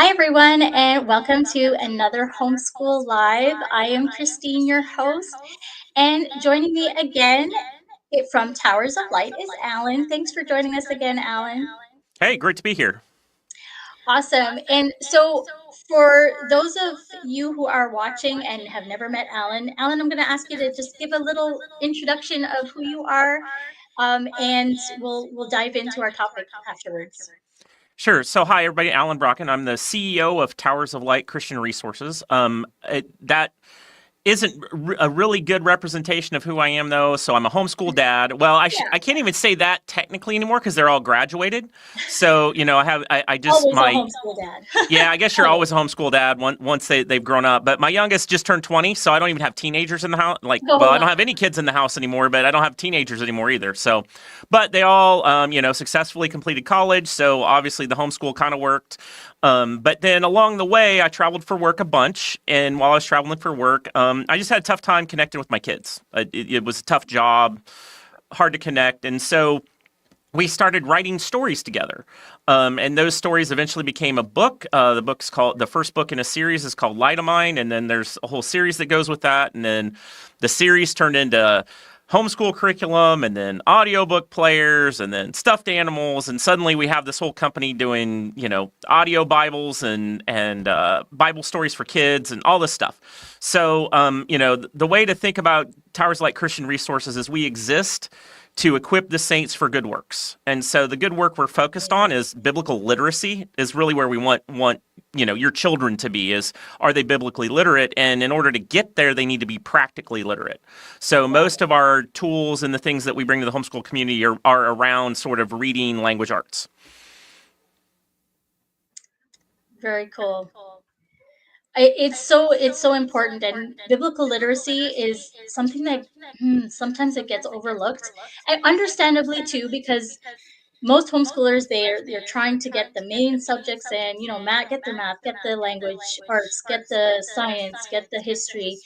Hi, everyone, and welcome to another Homeschool Live. I am Christine, your host, and joining me again from Towers of Light is Alan. Thanks for joining us again, Alan. Hey, great to be here. Awesome. And so, for those of you who are watching and have never met Alan, I'm going to ask you to just give a little introduction of who you are, and we'll dive into our topic afterwards. Sure. So, hi, everybody. Allen Brokken. I'm the CEO of Towers of Light Christian Resources. That isn't a really good representation of who I am, though. So I'm a homeschool dad. Well, I can't even say that technically anymore because they're all graduated. So I just Always a my homeschool dad. Yeah, I guess you're Always. always a homeschool dad once they've grown up. But my youngest just turned 20, so I don't even have teenagers in the house. Oh, I don't wow. have any kids in the house anymore, but I don't have teenagers anymore either. So, but they all, successfully completed college. So obviously the homeschool kind of worked. But then along the way, I traveled for work a bunch. And while I was traveling for work, I just had a tough time connecting with my kids. It was a tough job, hard to connect. And so we started writing stories together. And those stories eventually became a book. The first book in a series is called Light of Mine. And then there's a whole series that goes with that. And then the series turned into homeschool curriculum and then audiobook players and then stuffed animals. And suddenly we have this whole company doing, audio Bibles and Bible stories for kids and all this stuff. So, the way to think about Towers Light Christian Resources is we exist to equip the saints for good works. And so the good work we're focused on is biblical literacy is really where we want your children to be is, are they biblically literate? And in order to get there, they need to be practically literate. So most of our tools and the things that we bring to the homeschool community are around sort of reading language arts. Very cool. It's so important, and biblical literacy is something that sometimes it gets overlooked, and understandably too, because most homeschoolers they're trying to get the main subjects in, math, get the language arts, get the science, get the history.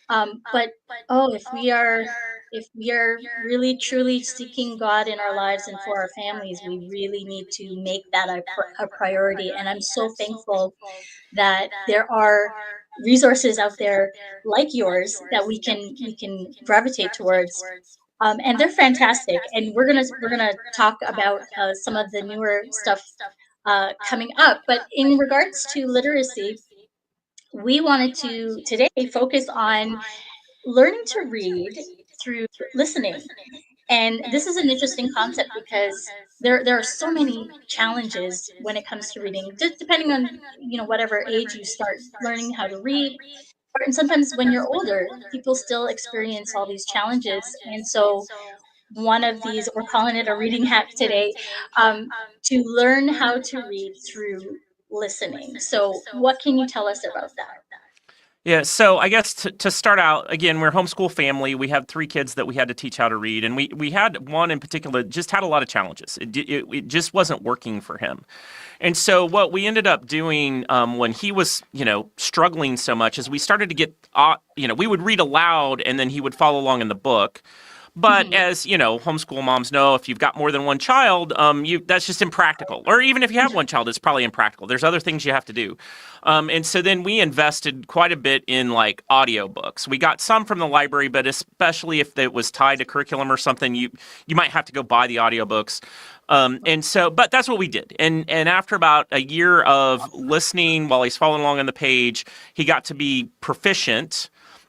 But oh, if we are really truly seeking God in our lives and for our families, we really need to make that a priority. And I'm so thankful that there are resources out there like yours that we can gravitate towards. And they're fantastic. And we're gonna talk about some of the newer stuff coming up. But in regards to literacy, we wanted to today focus on learning to read through listening. And this is an interesting concept because there are so many challenges when it comes to reading, just depending on whatever age you start learning how to read. And sometimes when you're older, people still experience all these challenges. And so one of these, we're calling it a reading hack today, to learn how to read through listening. So what can you tell us about that? Yeah, so I guess to start out, again, we're a homeschool family. We have three kids that we had to teach how to read, and we had one in particular that just had a lot of challenges. It just wasn't working for him. And so what we ended up doing when he was, struggling so much is we started to get, we would read aloud and then he would follow along in the book. But Mhm. as homeschool moms know, if you've got more than one child, that's just impractical. Or even if you have one child, it's probably impractical. There's other things you have to do. And so then we invested quite a bit in like audiobooks. We got some from the library, but especially if it was tied to curriculum or something, you might have to go buy the audiobooks. But that's what we did. And after about a year of listening while he's following along on the page, he got to be proficient.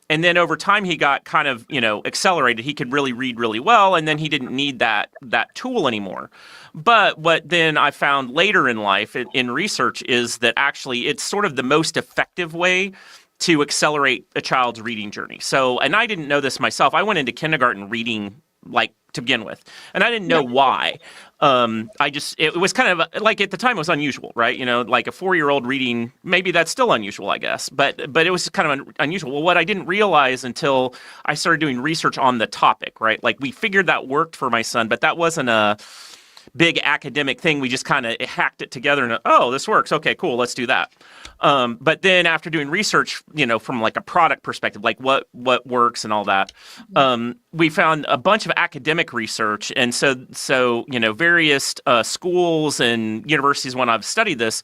And then over time, he got kind of, accelerated. He could really read really well, and then he didn't need that tool anymore. But what then I found later in life in research is that actually it's sort of the most effective way to accelerate a child's reading journey. So, and I didn't know this myself. I went into kindergarten reading to begin with, and I didn't know why. It was kind of like at the time it was unusual, right? Like a 4-year-old reading, maybe that's still unusual, I guess, but it was kind of unusual. Well, what I didn't realize until I started doing research on the topic, right? Like we figured that worked for my son, but that wasn't a big academic thing. We just kind of hacked it together and, oh, this works. Okay, cool. Let's do that. But then after doing research, from like a product perspective, like what works and all that, we found a bunch of academic research. And so various schools and universities, when I've studied this,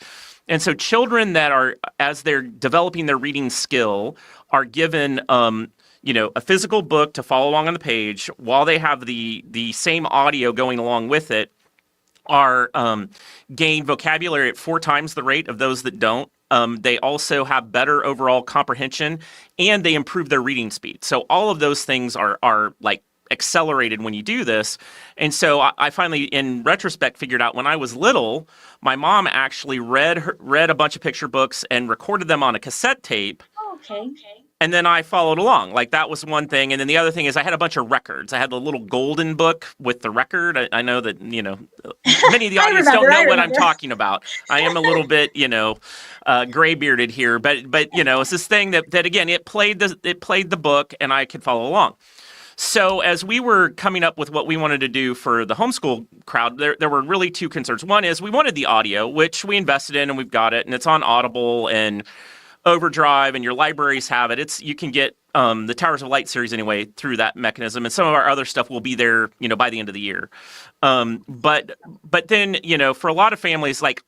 and so children that are, as they're developing their reading skill, are given a physical book to follow along on the page while they have the same audio going along with it, are gain vocabulary at 4 times the rate of those that don't. They also have better overall comprehension, and they improve their reading speed. So all of those things are like accelerated when you do this. And so I finally, in retrospect, figured out when I was little, my mom actually read a bunch of picture books and recorded them on a cassette tape. Oh, okay. And then I followed along. Like, that was one thing. And then the other thing is I had a bunch of records. I had the little golden book with the record. I know that, many of the audience don't know what I'm talking about. I am a little bit, gray bearded here. But it's this thing that again, it played the book and I could follow along. So as we were coming up with what we wanted to do for the homeschool crowd, there were really 2 concerns. One is we wanted the audio, which we invested in and we've got it. And it's on Audible and Overdrive, and your libraries have it. You can get the Towers of Light series anyway through that mechanism, and some of our other stuff will be there, by the end of the year. But then, for a lot of families, like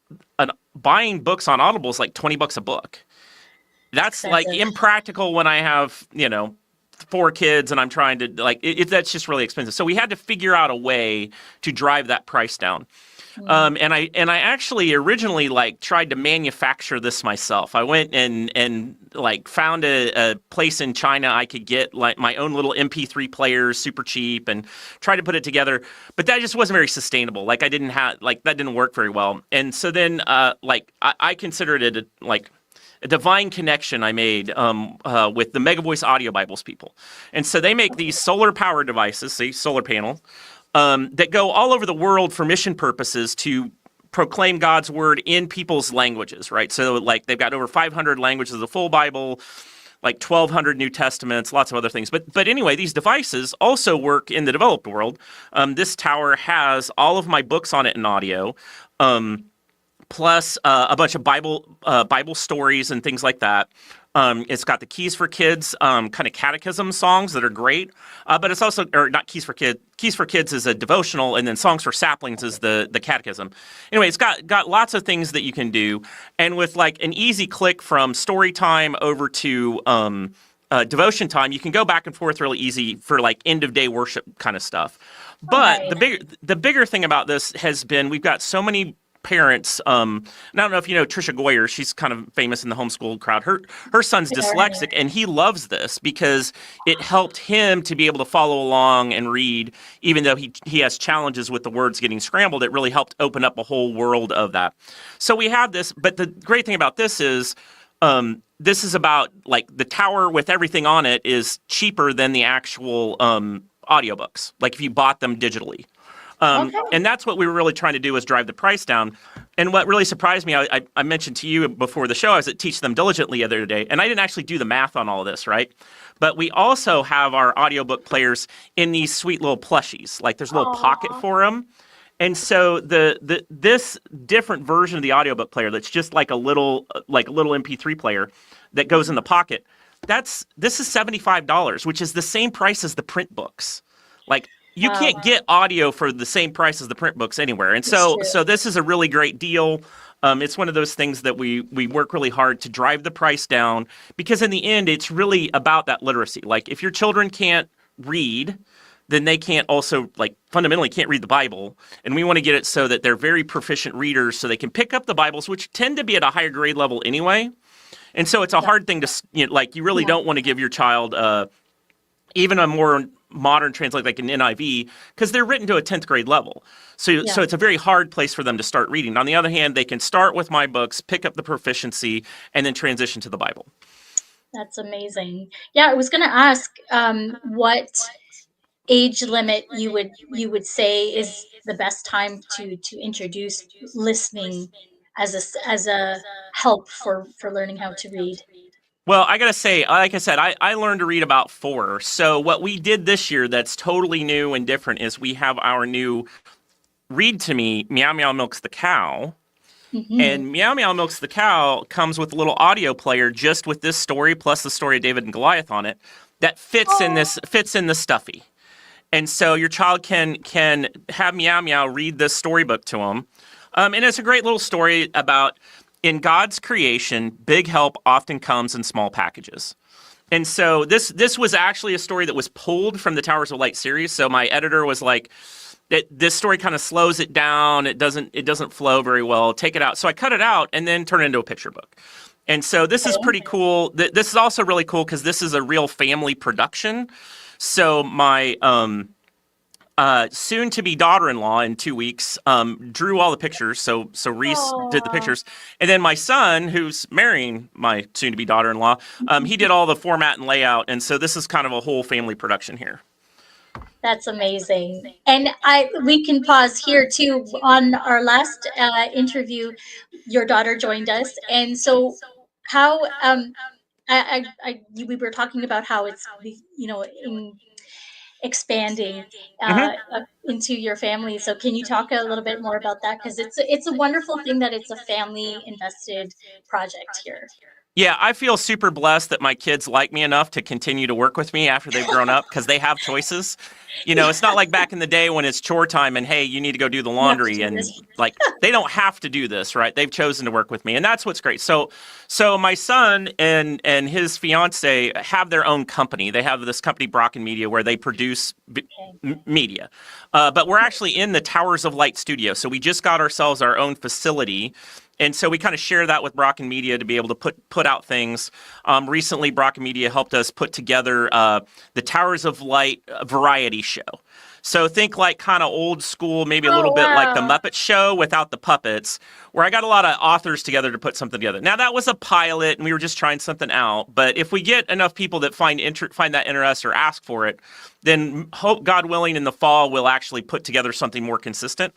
buying books on Audible is like $20 a book. That's like impractical when I have 4 kids and I'm trying to that's just really expensive. So we had to figure out a way to drive that price down. And I actually originally tried to manufacture this myself. I went and found a place in China I could get my own little MP3 players, super cheap, and tried to put it together. But that just wasn't very sustainable. I didn't have that didn't work very well. And so then I considered it a divine connection I made with the Mega Voice Audio Bibles people. And so they make these solar power devices, see, solar panel, that go all over the world for mission purposes to proclaim God's word in people's languages, right? So they've got over 500 languages of the full Bible, 1,200 New Testaments, lots of other things. But anyway, these devices also work in the developed world. This tower has all of my books on it in audio, plus a bunch of Bible stories and things like that. It's got the Keys for Kids kind of catechism songs that are great, but it's also, or not Keys for Kids. Keys for Kids is a devotional, and then Songs for Saplings is the catechism. Anyway, it's got lots of things that you can do, and with an easy click from story time over to devotion time, you can go back and forth really easy for end of day worship kind of stuff. But the bigger thing about this has been we've got so many parents. And I don't know if you know Trisha Goyer. She's kind of famous in the homeschool crowd. Her son's dyslexic, and he loves this because it helped him to be able to follow along and read, even though he has challenges with the words getting scrambled. It really helped open up a whole world of that. So we have this, but the great thing about this is about the tower with everything on it is cheaper than the actual audiobooks, if you bought them digitally. And that's what we were really trying to do, is drive the price down. And what really surprised me, I mentioned to you before the show, I was at Teach Them Diligently the other day, and I didn't actually do the math on all of this, right? But we also have our audiobook players in these sweet little plushies. There's a little pocket for them. And so this different version of the audiobook player that's just like a little MP3 player that goes in the pocket, this is $75, which is the same price as the print books. You can't get audio for the same price as the print books anywhere. And so this is a really great deal. It's one of those things that we work really hard to drive the price down, because in the end, it's really about that literacy. If your children can't read, then they can't also, fundamentally can't read the Bible. And we want to get it so that they're very proficient readers so they can pick up the Bibles, which tend to be at a higher grade level anyway. And so it's a hard thing to, you really don't want to give your child even a more modern translate like an NIV, because they're written to a 10th grade level. So it's a very hard place for them to start reading. On the other hand, they can start with my books, pick up the proficiency, and then transition to the Bible. That's amazing. Yeah, I was going to ask what age limit you would say is the best time to introduce listening as a help for learning how to read. Well, I got to say, like I said, I learned to read about 4. So what we did this year that's totally new and different is we have our new read to me Meow Meow Milks the Cow. Hmm. And Meow Meow Milks the Cow comes with a little audio player just with this story plus the story of David and Goliath on it that Oh, fits in the stuffy. And so your child can have Meow Meow read this storybook to them. And it's a great little story about in God's creation, big help often comes in small packages. And so this was actually a story that was pulled from the Towers of Light series. So my editor was like, this story kind of slows it down. It doesn't flow very well. Take it out. So I cut it out and then turn it into a picture book. And so this is okay. pretty cool. This is also really cool because this is a real family production. So my soon-to-be daughter-in-law in 2 weeks drew all the pictures. So Reese did the Oh, pictures, and then my son, who's marrying my soon-to-be daughter-in-law, he did all the format and layout. And so this is kind of a whole family production here. that's amazing. And I we can pause here too. On our last interview, your daughter joined us, and so how we were talking about how it's in expanding Hmm. into your family. So can you talk a little bit more about that? Because it's a wonderful thing that it's a family invested project here. Yeah, I feel super blessed that my kids like me enough to continue to work with me after they've grown up because they have choices. It's not like back in the day when it's chore time and hey, you need to go do the You have to laundry do and this. like they don't have to do this, right? They've chosen to work with me, and that's what's great. So my son and his fiance have their own company. They have this company Brokken Media where they produce Okay. media. But we're actually in the Towers of Light studio. So we just got ourselves our own facility. And so we kind of share that with Brocken Media to be able to put out things. Recently, Brocken Media helped us put together the Towers of Light variety show. So think like kind of old school, maybe a little Oh bit like the wow. Muppet Show without the puppets, where I got a lot of authors together to put something together. Now that was a pilot, and we were just trying something out. But if we get enough people that find that interest or ask for it, then hope God willing in the fall we'll actually put together something more consistent.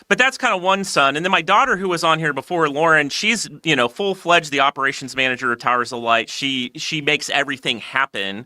But that's kind of one son. And then my daughter, who was on here before, Lauren, she's full fledged the operations manager of Towers of Light. She makes everything happen.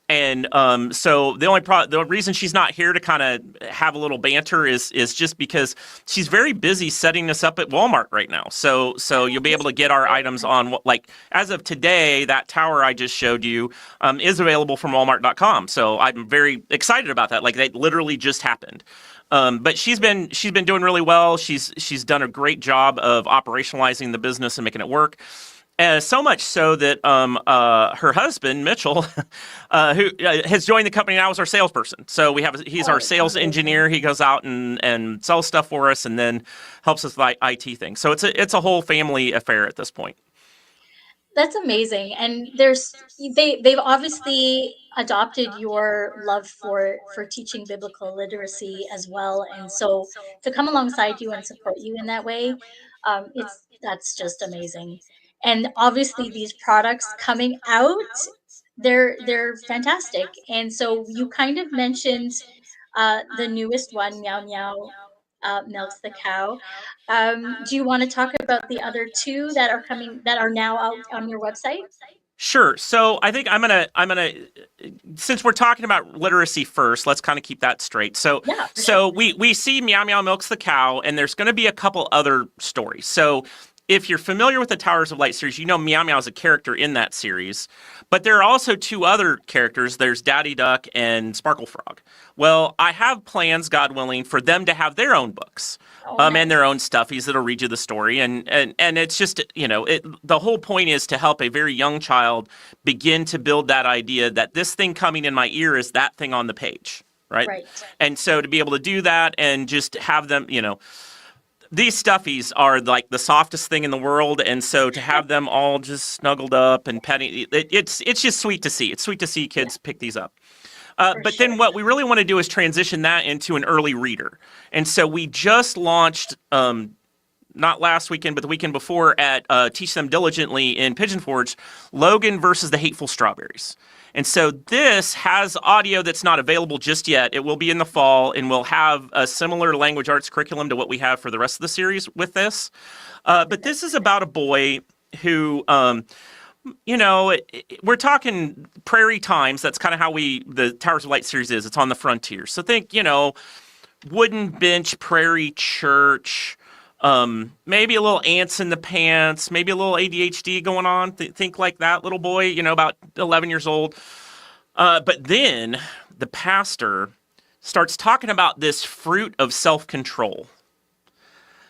And so the reason she's not here to kind of have a little banter is just because she's very busy setting us up at Walmart right now. So you'll be able to get our items on like as of today. That tower I just showed you is available from Walmart.com. So I'm very excited about that. Like that literally just happened. But she's been doing really well. She's done a great job of operationalizing the business and making it work. So much so that her husband Mitchell, who has joined the company now as our salesperson. So he's our Oh, sales amazing. engineer. He goes out and sells stuff for us, and then helps us with IT things. So it's a whole family affair at this point. That's amazing. And they've obviously adopted your love for teaching biblical literacy as well. And so to come alongside you and support you in that way, it's that's just amazing. And obviously these products coming out, they're fantastic. And so you kind of mentioned the newest one, Meow Meow Milks the Cow. Do you want to talk about the other two that are coming that are now out on your website? Sure. So I think I'm gonna since we're talking about literacy first, let's kind of keep that straight. So Yeah, for sure. so we see Meow Meow Milks the Cow, and there's going to be a couple other stories. So if you're familiar with the Towers of Light series, you know Meow Meow is a character in that series. But there are also two other characters. There's Daddy Duck and Sparkle Frog. Well, I have plans, God willing, for them to have their own books. Oh, And their nice. own stuffies that'll read you the story, and it's just the whole point is to help a very young child begin to build that idea that this thing coming in my ear is that thing on the page, right? Right. And so to be able to do that and just have them, these stuffies are like the softest thing in the world, and so to have them all just snuggled up and petting, it's just sweet to see. It's sweet to see Yeah, kids pick these up. for But then sure. what we really want to do is transition that into an early reader. And so we just launched, not last weekend, but the weekend before at Teach Them Diligently in Pigeon Forge, Logan versus the Hateful Strawberries. And so this has audio that's not available just yet. It will be in the fall, and we'll have a similar language arts curriculum to what we have for the rest of the series with this. But this is about a boy who we're talking prairie times. That's kind of how the Towers of Light series is. It's on the frontier. So think, wooden bench, prairie church, maybe a little ants in the pants, maybe a little ADHD going on. Think like that little boy, about 11 years old. But then the pastor starts talking about this fruit of self-control.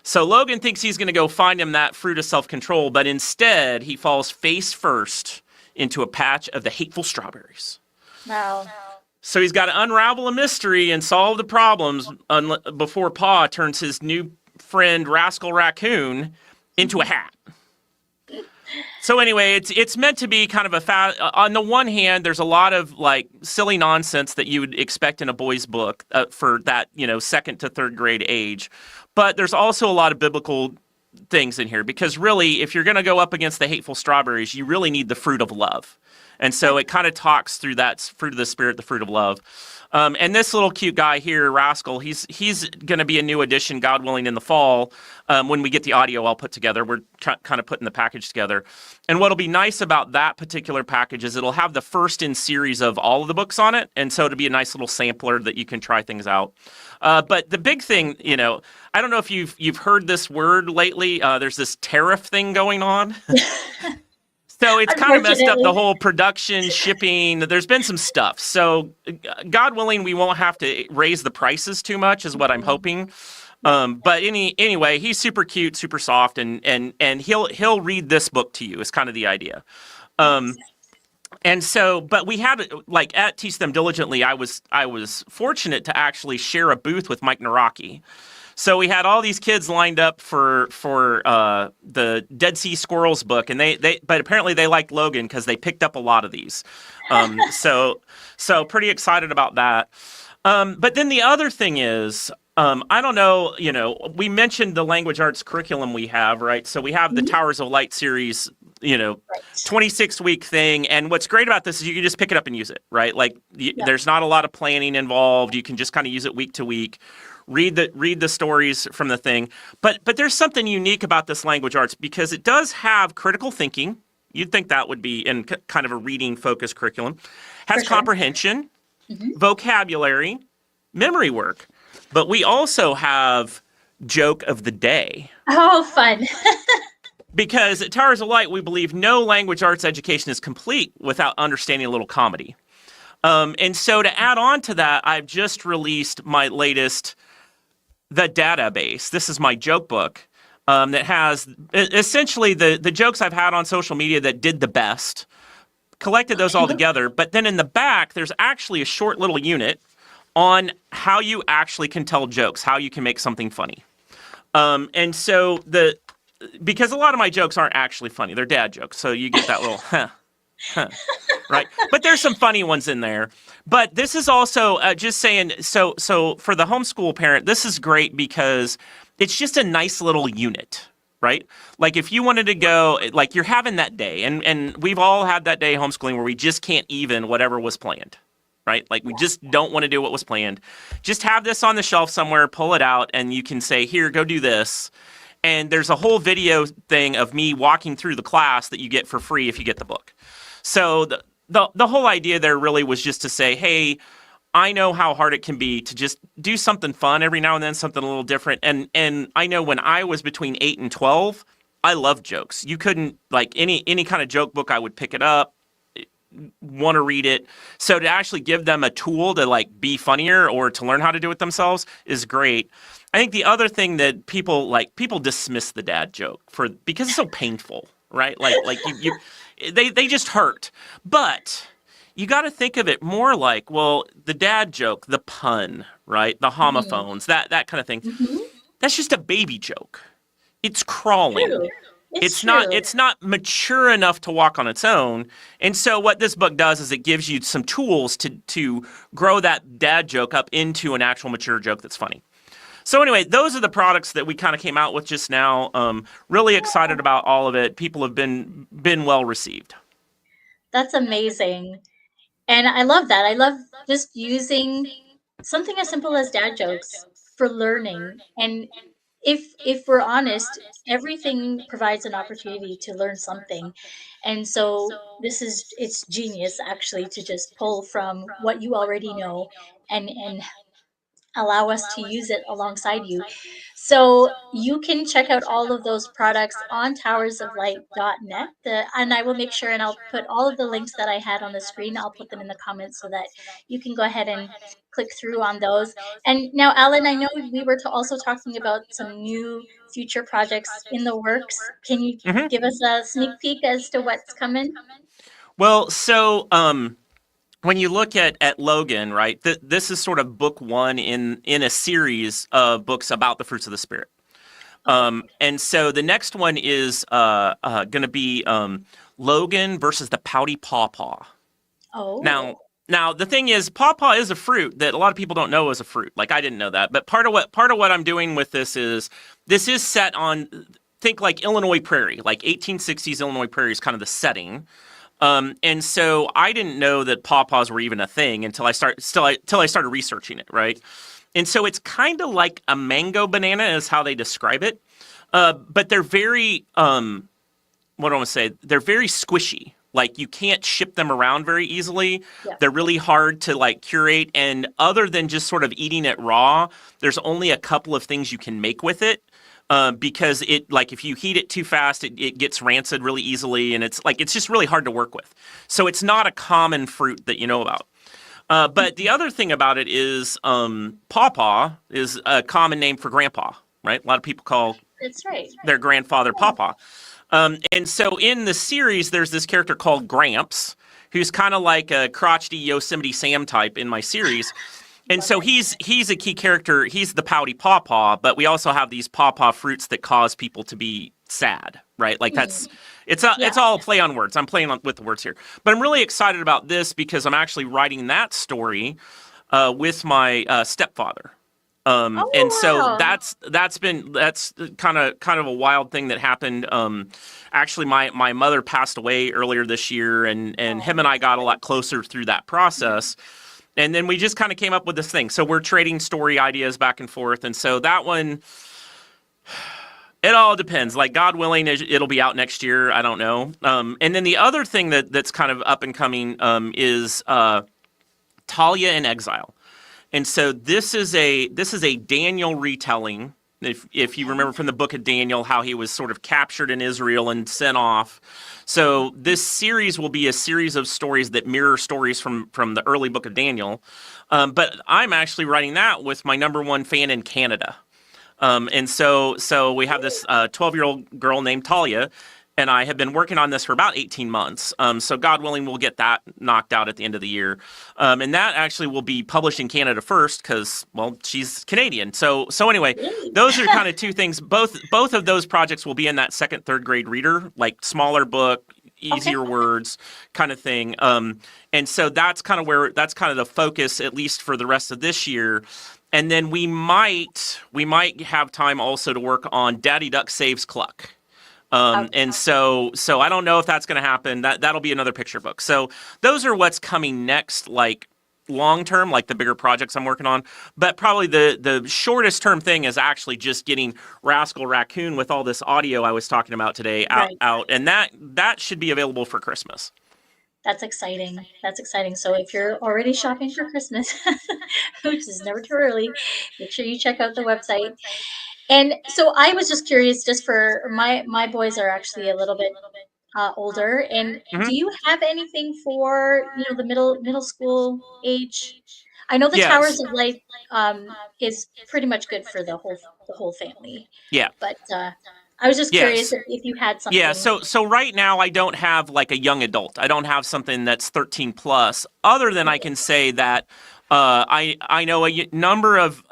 So Logan thinks he's going to go find him that fruit of self-control, but instead he falls face first into a patch of the hateful strawberries. Wow. So he's got to unravel a mystery and solve the problems before Pa turns his new friend Rascal Raccoon into a hat. So anyway, it's meant to be kind of on the one hand, there's a lot of like silly nonsense that you would expect in a boy's book for that, second to third grade age. But there's also a lot of biblical things in here because really, if you're going to go up against the hateful strawberries, you really need the fruit of love. And so it kind of talks through that fruit of the Spirit, the fruit of love. And this little cute guy here, Rascal, he's going to be a new addition, God willing, in the fall. When we get the audio all put together, we're kind of putting the package together. And what'll be nice about that particular package is it'll have the first in series of all of the books on it. And so it'll be a nice little sampler that you can try things out. But the big thing, I don't know if you've heard this word lately. There's this tariff thing going on. So it's kind of messed up the whole production, shipping. There's been some stuff. So God willing, we won't have to raise the prices too much is what I'm hoping. But anyway, he's super cute, super soft, and he'll read this book to you is kind of the idea. And so, but we had like at Teach Them Diligently, I was fortunate to actually share a booth with Mike Naraki. So we had all these kids lined up for the Dead Sea Squirrels book, and but apparently they liked Logan because they picked up a lot of these. So pretty excited about that. But then the other thing is, I don't know, we mentioned the language arts curriculum we have, right? So we have the Towers of Light series, 26-week thing. And what's great about this is you can just pick it up and use it, right? Like there's not a lot of planning involved. You can just kind of use it week to week. Read the stories from the thing. But there's something unique about this language arts because it does have critical thinking. You'd think that would be in kind of a reading-focused curriculum. Has comprehension, vocabulary, memory work. But we also have joke of the day. Oh, fun. Because at Towers of Light, we believe no language arts education is complete without understanding a little comedy. And so to add on to that, I've just released my latest The Database. This is my joke book that has essentially the jokes I've had on social media that did the best, collected those all together. But then in the back, there's actually a short little unit on how you actually can tell jokes, how you can make something funny. And so because a lot of my jokes aren't actually funny, they're dad jokes. So you get that little, right? But there's some funny ones in there. But this is also just saying, so for the homeschool parent, this is great because it's just a nice little unit, right? Like if you wanted to go, like you're having that day, and we've all had that day homeschooling where we just can't even whatever was planned, right? Like we just don't want to do what was planned. Just have this on the shelf somewhere, pull it out, and you can say, here, go do this. And there's a whole video thing of me walking through the class that you get for free if you get the book. So the whole idea there really was just to say, hey, I know how hard it can be to just do something fun every now and then, something a little different. And I know when I was between 8 and 12, I loved jokes. You couldn't, like any kind of joke book, I would pick it up, want to read it. So to actually give them a tool to like be funnier or to learn how to do it themselves is great. I think the other thing that people dismiss the dad joke because it's so painful, right? Like they just hurt. But you got to think of it more like, well, the dad joke, the pun, right? The homophones, that kind of thing. That's just a baby joke. It's crawling. True. It's not mature enough to walk on its own. And so what this book does is it gives you some tools to grow that dad joke up into an actual mature joke that's funny. So anyway, those are the products that we kind of came out with just now. Really excited about all of it. People have been well received. That's amazing. And I love that. I love just using something as simple as dad jokes for learning. And if we're honest, everything provides an opportunity to learn something. And so it's genius actually to just pull from what you already know and allow us to use it alongside you. So you can check out all of those products on towersoflight.net. And I will make sure and I'll put all of the links that I had on the screen. I'll put them in the comments so that you can go ahead and click through on those. And now, Alan, I know we were also talking about some new future projects in the works. Can you Hmm. give us a sneak peek as to what's coming? Well, so when you look at Logan, right, this is sort of book one in a series of books about the fruits of the spirit. Okay. And so the next one is going to be Logan versus the pouty pawpaw. Now, Oh. now the thing is, pawpaw is a fruit that a lot of people don't know is a fruit. Like I didn't know that, but part of what I'm doing with this is set on, think like Illinois Prairie, like 1860s Illinois Prairie is kind of the setting. And so I didn't know that pawpaws were even a thing until I started researching it, right? And so it's kind of like a mango banana is how they describe it. But they're very what do I want to say? They're very squishy. Like you can't ship them around very easily. Yeah. They're really hard to like curate. And other than just sort of eating it raw, there's only a couple of things you can make with it. Because it like if you heat it too fast, it gets rancid really easily, and it's just really hard to work with. So it's not a common fruit that you know about. But the other thing about it is pawpaw is a common name for grandpa, right? A lot of people call That's right. their grandfather pawpaw. And so in the series, there's this character called Gramps, who's kind of like a crotchety Yosemite Sam type in my series. And Love so it. he's a key character. He's the pouty pawpaw, but we also have these pawpaw fruits that cause people to be sad, right? Like Mm. it's Yeah. all a play on words. I'm playing with the words here, but I'm really excited about this because I'm actually writing that story with my stepfather. And Oh, so wow. that's kind of a wild thing that happened. Actually, my mother passed away earlier this year, and Oh, him and I I'm got a sorry. lot closer through that process. And then we just kind of came up with this thing. So we're trading story ideas back and forth. And so that one, it all depends. Like God willing, it'll be out next year. I don't know. And then the other thing that's kind of up and coming is Talia in Exile. And so this is a Daniel retelling. If you remember Okay. from the book of Daniel, how he was sort of captured in Israel and sent off. So this series will be a series of stories that mirror stories from the early book of Daniel. But I'm actually writing that with my number one fan in Canada. And so we have this 12-year-old girl named Talia, and I have been working on this for about 18 months. So God willing, we'll get that knocked out at the end of the year. And that actually will be published in Canada first because, well, she's Canadian. So anyway, Really? those are kind of two things. Both of those projects will be in that second, third grade reader, like smaller book, Okay. easier words kind of thing. And so that's kind of the focus, at least for the rest of this year. And then we might have time also to work on Daddy Duck Saves Cluck. Okay. And so I don't know if that's going to happen. That'll be another picture book. So those are what's coming next, like long term, like the bigger projects I'm working on. But probably the shortest term thing is actually just getting Rascal Raccoon with all this audio I was talking about today Right. out, and that should be available for Christmas. That's exciting. That's exciting. So if you're already shopping for Christmas, which is never too early, make sure you check out the website. And so I was just curious, just for my boys are actually a little bit older. And Hmm. do you have anything for the middle school age? I know the Yes. Towers of Light is pretty much good for the whole family, Yeah. but I was just curious Yes. if you had Yeah, something. so right now I don't have like a young adult. I don't have something that's 13 plus. Other than I Okay, can say that I know a number of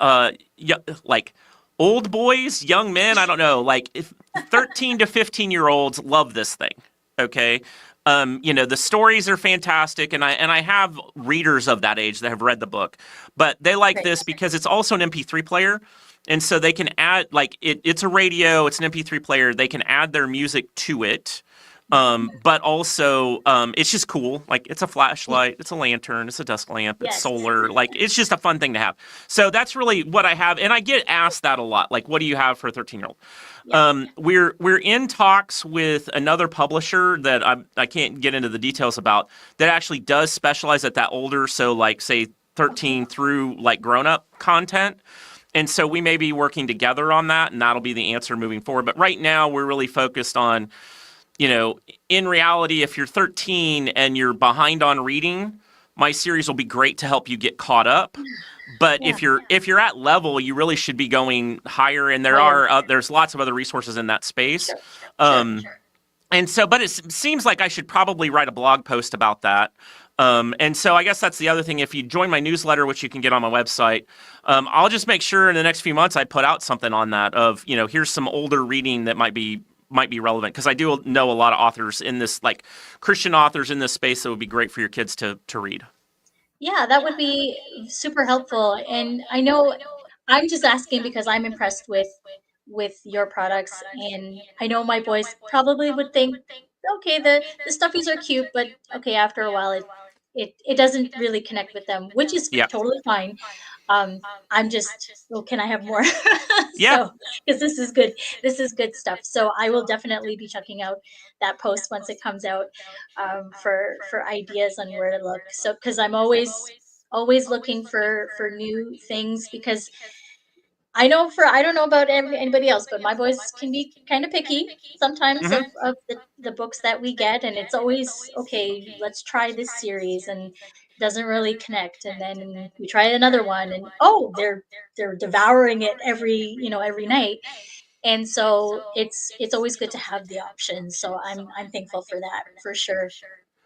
like old boys, young men. I don't know, like if 13 to 15-year-olds love this thing. Okay, the stories are fantastic, and I have readers of that age that have read the book, but they like great. this because it's also an MP3 player. And so they can add like it's a radio, it's an MP3 player. They can add their music to it, but also it's just cool. Like it's a Yeah. flashlight, it's a lantern, it's a desk lamp, it's Yes. solar. Like it's just a fun thing to have. So that's really what I have, and I get asked that a lot. Like, what do you have for a 13-year-old? Yeah. We're in talks with another publisher that I can't get into the details about that actually does specialize at that older. So like say 13 through like grown-up content. And so we may be working together on that, and that'll be the answer moving forward. But right now, we're really focused on, in reality, if you're 13 and you're behind on reading, my series will be great to help you get caught up. But Yeah. if you're at level, you really should be going higher. And there's lots of other resources in that space. Sure. And so, but it seems like I should probably write a blog post about that. And so I guess that's the other thing. If you join my newsletter, which you can get on my website, I'll just make sure in the next few months I put out something on that of, here's some older reading that might be relevant. Because I do know a lot of authors in this, like Christian authors in this space that would be great for your kids to read. Yeah, that would be super helpful. And I know I'm just asking because I'm impressed with your products, and I know my boys probably would think, okay, the stuffies are cute, but okay, after a while it doesn't really connect with them, which is Yeah. totally fine. I'm just, well, can I have more? Yeah. So, because this is good stuff. So I will definitely be checking out that post once it comes out, for ideas on where to look. So, because I'm always looking for new things, because I don't know about anybody else, but my boys can be kind of picky sometimes Hmm. of the books that we get, and it's always, okay, let's try this series, and it doesn't really connect, and then we try another one, and oh, they're devouring it every night, and so it's always good to have the options. So I'm thankful for that, for sure.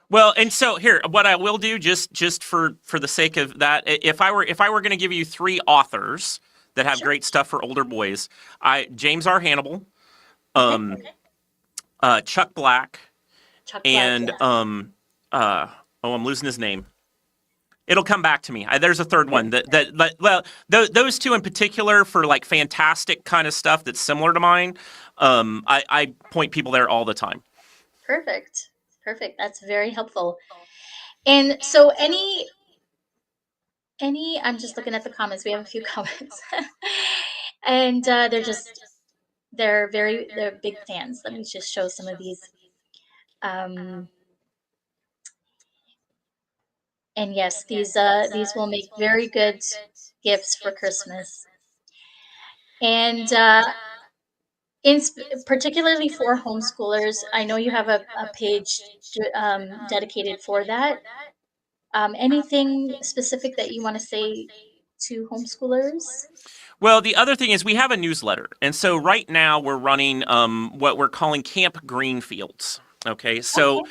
Well, and so here, what I will do, just for the sake of that, if I were going to give you three authors that have Sure. great stuff for older boys, James R. Hannibal, Okay. um, Chuck Black, Chuck Black, and yeah. I'm losing his name. It'll come back to me. There's a third one well, those two in particular for like fantastic kind of stuff that's similar to mine. I point people there all the time. Perfect. Perfect. That's very helpful. And so I'm just looking at the comments. We have a few comments. And they're big fans. Let me just show some of these. Um, and yes, these will make very good gifts for Christmas. And particularly for homeschoolers, I know you have a page dedicated for that. Anything specific that you want to say to homeschoolers? Well, the other thing is we have a newsletter. And so right now we're running what we're calling Camp Greenfields. Okay. So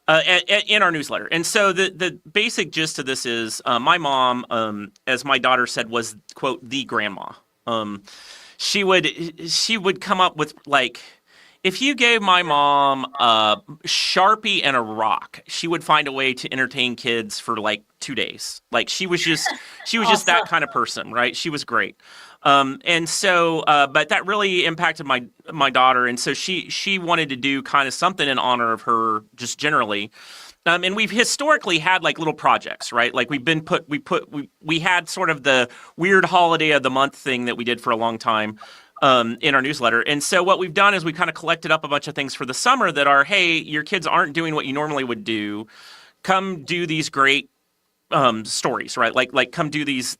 Okay. in our newsletter. And so the basic gist of this is my mom, as my daughter said, was, quote, the grandma. She would come up with like, if you gave my mom a Sharpie and a rock, she would find a way to entertain kids for like 2 days. Like she was just that Awesome. kind of person, right? She was great. And so, but that really impacted my daughter, and so she wanted to do kind of something in honor of her, just generally. And we've historically had like little projects, right? Like we had sort of the weird holiday of the month thing that we did for a long time in our newsletter. And so what we've done is we kind of collected up a bunch of things for the summer that are, hey, your kids aren't doing what you normally would do. Come do these great stories, right? Like come do these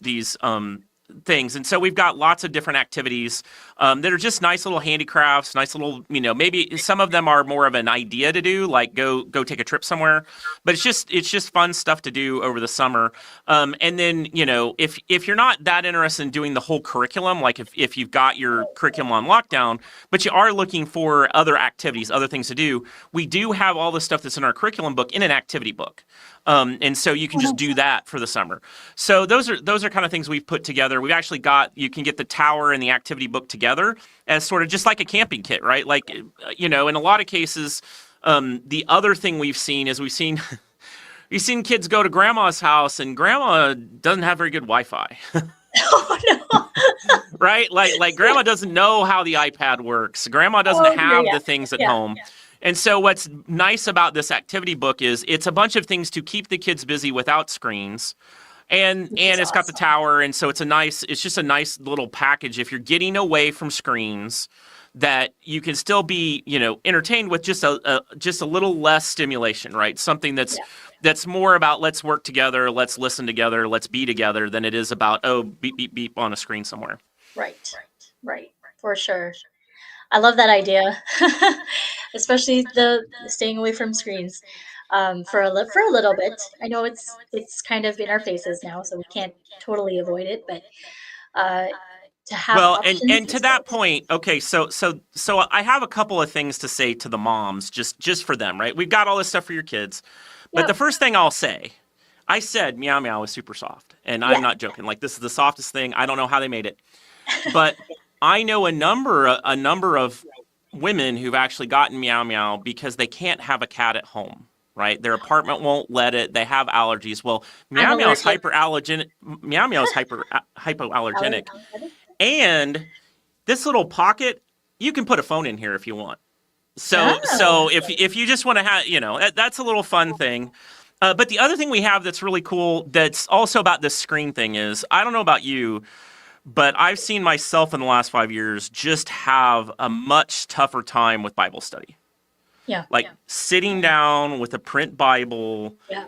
things. And so we've got lots of different activities that are just nice little handicrafts, nice little, maybe some of them are more of an idea to do, like go take a trip somewhere. But it's just fun stuff to do over the summer. And then, if you're not that interested in doing the whole curriculum, like if you've got your curriculum on lockdown, but you are looking for other activities, other things to do, we do have all the stuff that's in our curriculum book in an activity book. And so you can just do that for the summer. So those are kind of things we've put together. We've actually you can get the tower and the activity book together as sort of just like a camping kit, right? Like, in a lot of cases, the other thing we've seen is we've seen kids go to grandma's house and grandma doesn't have very good Wi-Fi. Oh no. Right? Like grandma doesn't know how the iPad works. Grandma doesn't Oh dear, have yeah. the things at Yeah. home. And so what's nice about this activity book is it's a bunch of things to keep the kids busy without screens. And Which is it's got the awesome. tower, and so it's just a nice little package if you're getting away from screens, that you can still be, entertained with just a little less stimulation, right? Something that's Yeah. that's more about let's work together, let's listen together, let's be together than it is about, oh, beep, beep, beep on a screen somewhere. Right. Right. For sure. I love that idea, especially the staying away from screens for a little bit. I know it's kind of in our faces now, so we can't totally avoid it, but uh, to have Well, options and to is that great. point, okay, so I have a couple of things to say to the moms, just for them, right? We've got all this stuff for your kids, but the Yep. first thing I'll say, I said Meow Meow is super soft, and I'm Yeah. not joking. Like this is the softest thing. I don't know how they made it, but I know a number of women who've actually gotten Meow Meow because they can't have a cat at home. Right, their apartment won't let it. They have allergies. Well, I'm Meow Meow is allergic. hyperallergenic. Meow Meow is hypoallergenic, Allergic. and this little pocket, you can put a phone in here if you want. So Oh, if you just want to have, that's a little fun thing. But the other thing we have that's really cool, that's also about this screen thing is, I don't know about you, but I've seen myself in the last 5 years just have a much tougher time with Bible study. yeah. Like sitting down with a print Bible Yeah.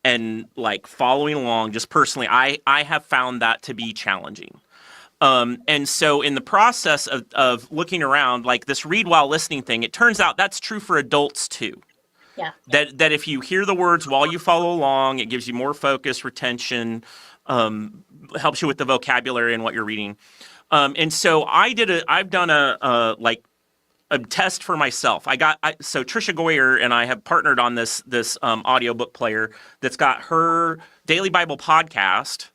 and like following along, just personally, I have found that to be challenging. And so in the process of looking around, like this read while listening thing, it turns out that's true for adults too. Yeah. That if you hear the words while you follow along, it gives you more focus, retention, helps you with the vocabulary and what you're reading. And so I've done a test for myself. So Trisha Goyer and I have partnered on this audiobook player that's got her daily Bible podcast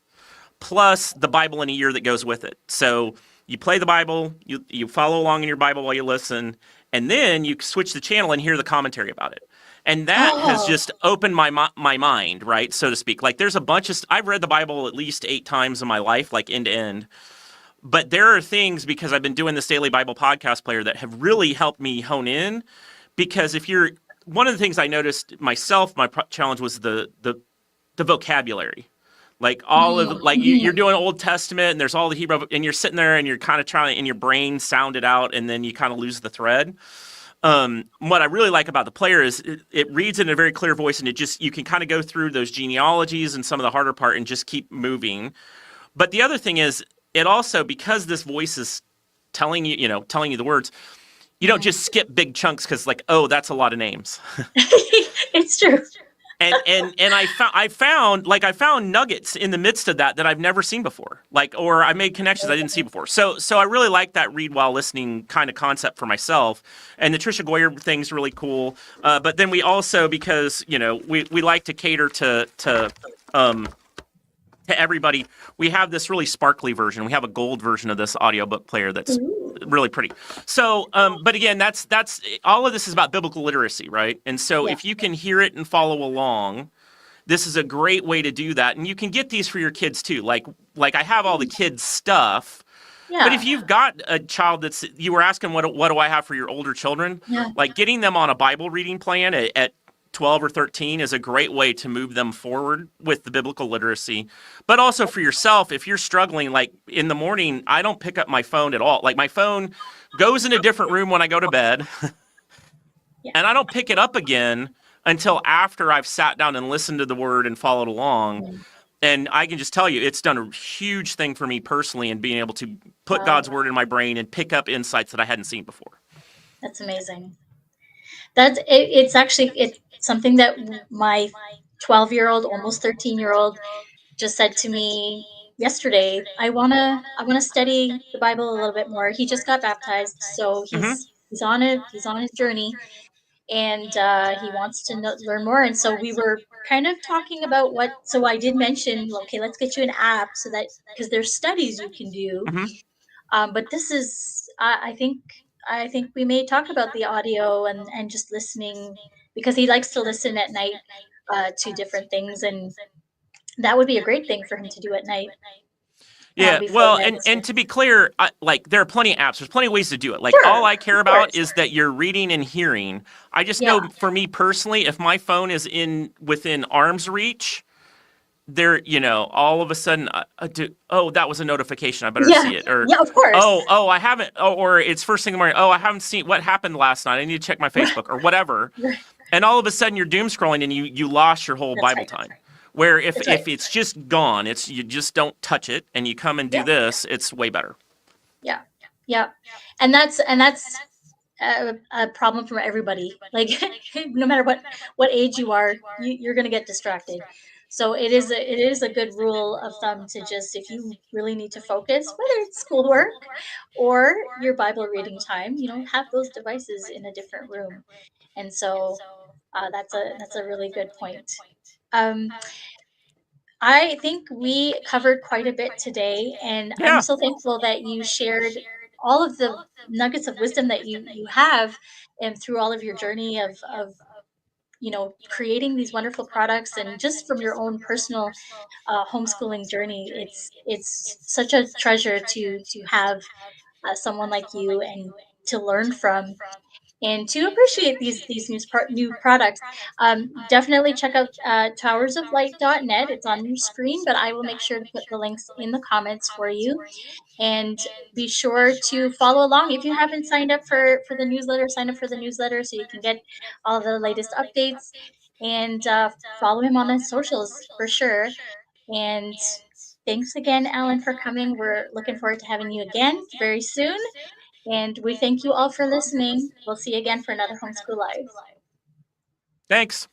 plus the Bible in a year that goes with it. So you play the Bible, you follow along in your Bible while you listen, and then you switch the channel and hear the commentary about it. And that has Oh, just opened my mind, right, so to speak. Like there's a bunch of I've read the Bible at least 8 times in my life, like end to end. But there are things, because I've been doing this daily Bible podcast player, that have really helped me hone in. Because if you're one of the things I noticed myself, challenge was the vocabulary. Like all of mm, like you're mhm. doing Old Testament and there's all the Hebrew and you're sitting there and you're kind of trying in your brain sound it out and then you kind of lose the thread. What I really like about the player is it reads in a very clear voice and you can kind of go through those genealogies and some of the harder part and just keep moving. But the other thing is it also, because this voice is telling you the words, you don't just skip big chunks because like, oh, that's a lot of names. It's true. And I found nuggets in the midst of that I've never seen before. Like, or I made connections I didn't see before. So I really like that read while listening kind of concept for myself. And the Trisha Goyer thing's really cool. But then we also, because we like to cater to everybody, we have this really sparkly version. We have a gold version of this audiobook player that's Ooh. really pretty. So, but again, that's all of this is about biblical literacy, right? And so Yeah. if you can hear it and follow along, this is a great way to do that. And you can get these for your kids too. Like I have all the kids stuff. But if Yeah. you've got a child you were asking what do I have for your older children? Yeah. Like getting them on a Bible reading plan at 12 or 13 is a great way to move them forward with the biblical literacy. But also for yourself, if you're struggling, like in the morning, I don't pick up my phone at all. Like my phone goes in a different room when I go to bed, Yeah. and I don't pick it up again until after I've sat down and listened to the word and followed along. Mm. And I can just tell you, it's done a huge thing for me personally in being able to put Wow. God's word in my brain and pick up insights that I hadn't seen before. That's amazing. It's actually it's something that my 12-year-old, almost 13-year-old, just said to me yesterday. I wanna study the Bible a little bit more. He just got baptized, so Hmm. he's on his journey, and he wants to learn more. And so we were kind of talking about what. So I did mention, okay, let's get you an app so that because there's studies you can do. Hmm. But this is, I think we may talk about the audio and just listening because he likes to listen at night to different things, and that would be a great thing for him to do at night Yeah, before well, bed. and So to be clear, like there are plenty of apps. There's plenty of ways to do it. Like all sure, I care of about course, is that you're reading and hearing. I just yeah, know for me personally, if my phone is in within arm's reach, all of a sudden, oh, that was a notification. I better yeah, see it. Or, yeah, of course. oh, I haven't. Oh, or it's first thing in the morning. Oh, I haven't seen what happened last night. I need to check my Facebook or whatever. And all of a sudden you're doom scrolling and you lost your whole That's Bible right. time. Where if That's right. it's just gone, it's you just don't touch it and you come and do Yeah. this, it's way better. Yeah. Yeah. And that's a problem for everybody. Like no matter what age you are, you're going to get distracted. So it is a good rule of thumb to just, if you really need to focus, whether it's schoolwork or your Bible reading time, have those devices in a different room. And so that's a really good point. Um, I think we covered quite a bit today, and I'm Yeah. so thankful that you shared all of the nuggets of wisdom that you have, and through all of your journey of creating these wonderful products, and just from your own personal homeschooling journey. It's such a treasure to have someone like you and to learn from, and to appreciate these new products. Definitely check out towersoflight.net. It's on your screen, but I will make sure to put the links in the comments for you. And be sure to follow along. If you haven't signed up for the newsletter, sign up for the newsletter so you can get all the latest updates. And follow him on his socials for sure. And thanks again, Alan, for coming. We're looking forward to having you again very soon. And we thank you all for listening. We'll see you again for another Homeschool Live. Thanks.